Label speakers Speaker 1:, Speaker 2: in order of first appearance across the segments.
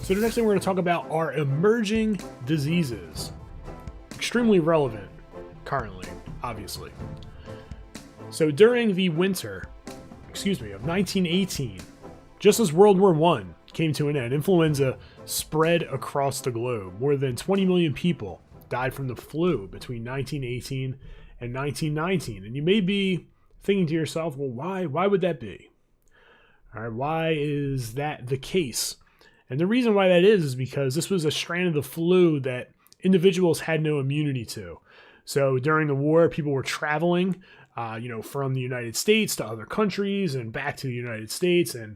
Speaker 1: So the next thing we're going to talk about are emerging diseases. Extremely relevant currently, obviously. So during the winter, of 1918, just as World War I came to an end, influenza spread across the globe. More than 20 million people died from the flu between 1918 and 1919. And you may be thinking to yourself, well, why would that be? All right, why is that the case? And the reason why that is because this was a strand of the flu that individuals had no immunity to. So during the war, people were traveling, from the United States to other countries and back to the United States, and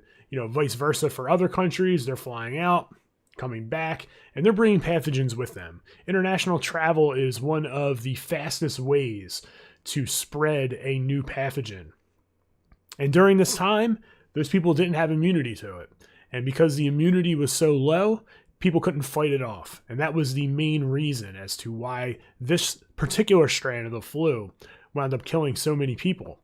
Speaker 1: vice versa for other countries. They're flying out, coming back, and they're bringing pathogens with them. International travel is one of the fastest ways to spread a new pathogen. And during this time, those people didn't have immunity to it. And because the immunity was so low, people couldn't fight it off. And that was the main reason as to why this particular strand of the flu wound up killing so many people.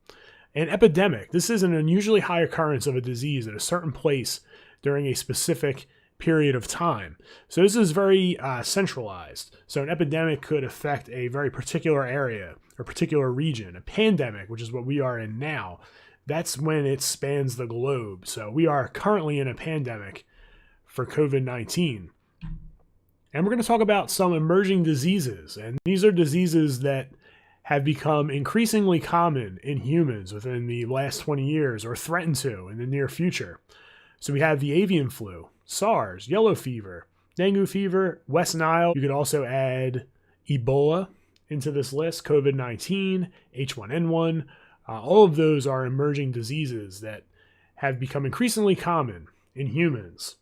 Speaker 1: An epidemic, this is an unusually high occurrence of a disease at a certain place during a specific period of time. So this is very centralized. So an epidemic could affect a very particular area or particular region. A pandemic, which is what we are in now, that's when it spans the globe. So we are currently in a pandemic for COVID-19. And we're going to talk about some emerging diseases. And these are diseases that have become increasingly common in humans within the last 20 years or threaten to in the near future. So we have the avian flu, SARS, yellow fever, dengue fever, West Nile. You could also add Ebola into this list, COVID-19, H1N1. All of those are emerging diseases that have become increasingly common in humans.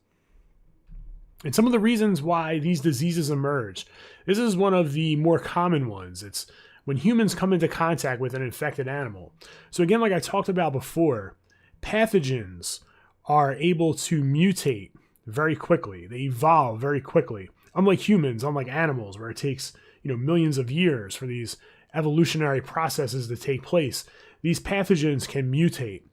Speaker 1: And some of the reasons why these diseases emerge, this is one of the more common ones. It's when humans come into contact with an infected animal. So again, like I talked about before, pathogens are able to mutate very quickly. They evolve very quickly. Unlike humans, unlike animals, where it takes millions of years for these evolutionary processes to take place, these pathogens can mutate.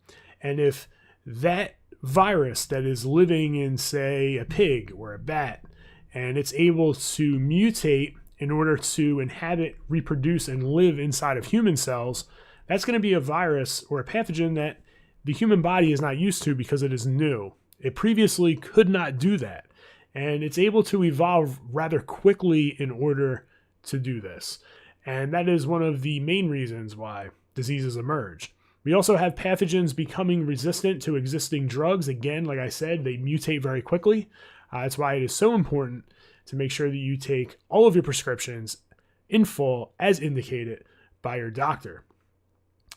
Speaker 1: And if that virus that is living in, say, a pig or a bat, and it's able to mutate in order to inhabit, reproduce, and live inside of human cells, that's going to be a virus or a pathogen that the human body is not used to because it is new. It previously could not do that. And it's able to evolve rather quickly in order to do this. And that is one of the main reasons why diseases emerge. We also have pathogens becoming resistant to existing drugs. Again, like I said, they mutate very quickly. That's why it is so important to make sure that you take all of your prescriptions in full as indicated by your doctor.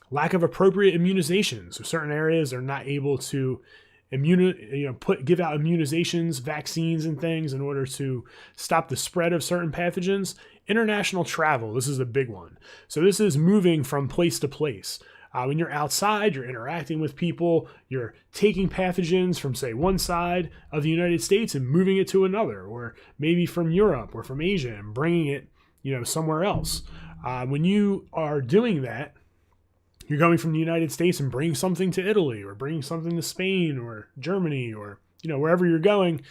Speaker 1: Lack of appropriate immunizations. So certain areas are not able to give out immunizations, vaccines, and things in order to stop the spread of certain pathogens. International travel, this is a big one. So this is moving from place to place. When you're outside, you're interacting with people, you're taking pathogens from, say, one side of the United States and moving it to another, or maybe from Europe or from Asia and bringing it, somewhere else. When you are doing that, you're going from the United States and bringing something to Italy or bringing something to Spain or Germany or, wherever you're going,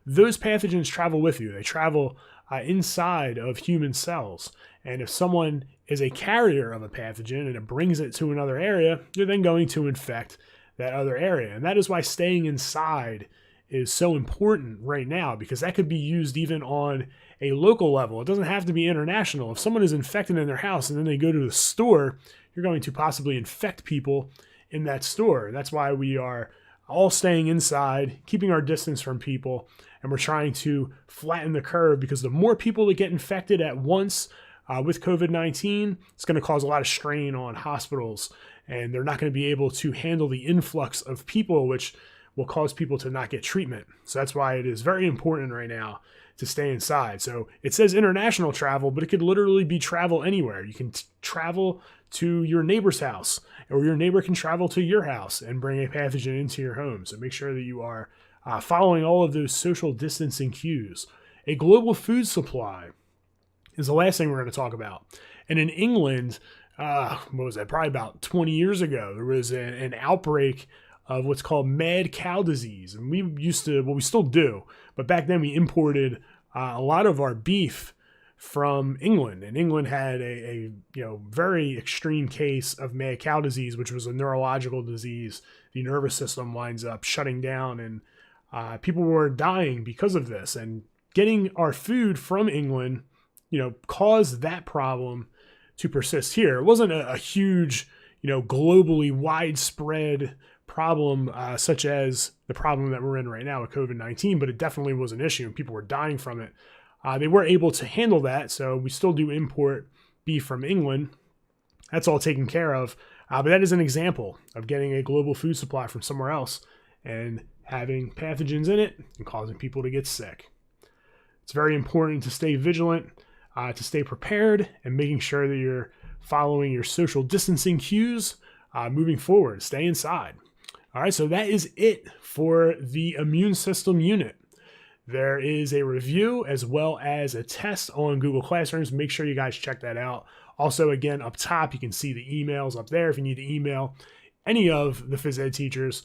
Speaker 1: those pathogens travel with you. They travel inside of human cells. And if someone is a carrier of a pathogen and it brings it to another area, you're then going to infect that other area. And that is why staying inside is so important right now, because that could be used even on a local level. It doesn't have to be international. If someone is infected in their house and then they go to the store, you're going to possibly infect people in that store. That's why we are all staying inside, keeping our distance from people, and we're trying to flatten the curve, because the more people that get infected at once with COVID-19, it's going to cause a lot of strain on hospitals, and they're not going to be able to handle the influx of people, which will cause people to not get treatment. So that's why it is very important right now to stay inside. So it says international travel, but it could literally be travel anywhere. You can travel to your neighbor's house, or your neighbor can travel to your house and bring a pathogen into your home. So make sure that you are following all of those social distancing cues. A global food supply is the last thing we're going to talk about. And in England, what was that? Probably about 20 years ago, there was an outbreak of what's called mad cow disease. And we used to, well, we still do, but back then we imported a lot of our beef from England, and England had a very extreme case of mad cow disease, which was a neurological disease. The nervous system winds up shutting down, and people were dying because of this. And getting our food from England, caused that problem to persist here. It wasn't a huge, globally widespread problem such as the problem that we're in right now with COVID-19, but it definitely was an issue and people were dying from it. They were able to handle that, so we still do import beef from England. That's all taken care of, but that is an example of getting a global food supply from somewhere else and having pathogens in it and causing people to get sick. It's very important to stay vigilant, to stay prepared, and making sure that you're following your social distancing cues moving forward. Stay inside. All right, so that is it for the immune system unit. There is a review as well as a test on Google Classrooms. Make sure you guys check that out. Also, again, up top, you can see the emails up there. If you need to email any of the phys ed teachers,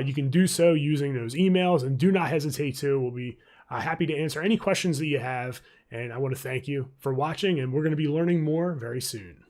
Speaker 1: you can do so using those emails, and do not hesitate to. We'll be happy to answer any questions that you have. And I want to thank you for watching, and we're going to be learning more very soon.